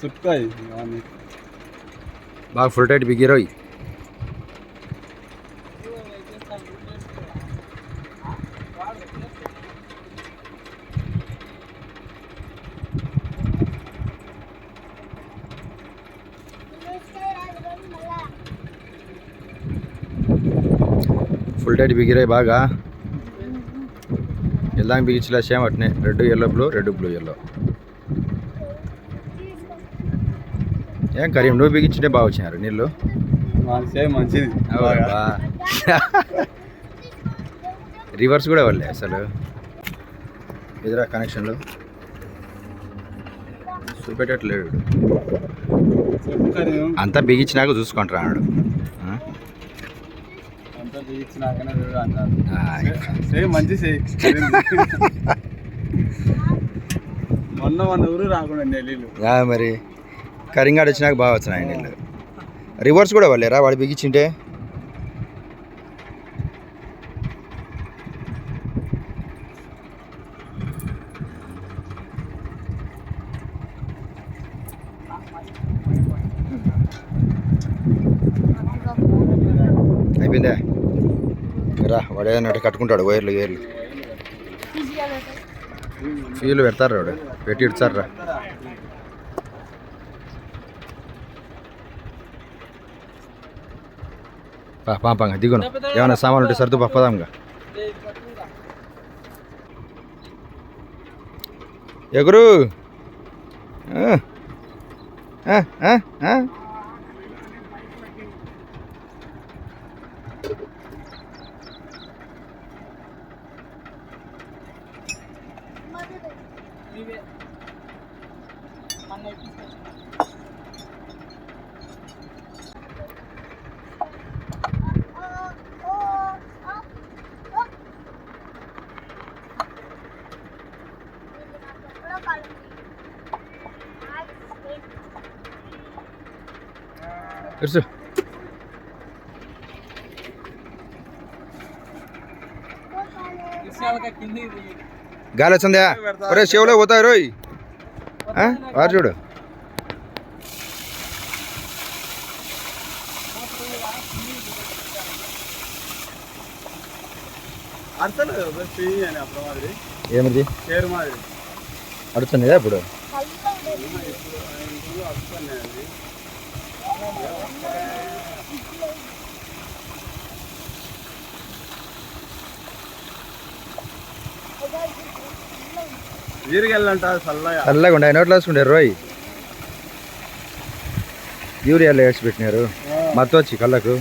చుట్టాయి బాగా full tight బిగిరోయ్. Full tight బిగిరాయి బాగా. ఎల్లాంగి బిగించలే same అట్నే red yellow blue red blue yellow. ఏం కరీం నువ్వు బిగించుంటే బాగా వచ్చినారు నీళ్ళు. మంచిది రివర్స్ కూడా వాళ్ళే అసలు ఎదురా కనెక్షన్లు చూపెట్టట్లేడు. అంతా బిగించినాక చూసుకుంటారా అన్నాడు. మొన్న ఊరు రాకుండా నీళ్ళు మరి కరింగాడు వచ్చినాక బాగా వచ్చినాయి నీళ్ళు. రివర్స్ కూడా వాళ్ళేరా వాడు బిగించింటే. అయిపోయిందా రా వాడు ఏదైనా కట్టుకుంటాడు వైర్లు గేర్లు ఫీలు పెడతారు వాడు పెట్టి ఇడతారు రా. పాపంగా దిగును ఏమైనా సామాన్లు ఉంటే సర్దు పప్పదాంగా. ఎగురు తెలుసు. గాలి వచ్చిందా ఒరే చెవులో పోతాయి రోయ్ వారు చూడు. ఏమిది అడుగుతుందా ఇప్పుడు చల్లగా ఉండే నోట్లో వేసుకుంటారు రోయ్. యూరియాలో వేసి పెట్టినారు మత్తు వచ్చి కళ్ళకు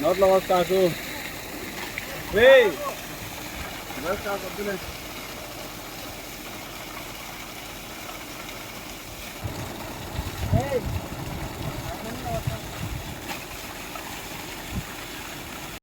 నోట్లో వస్తాకు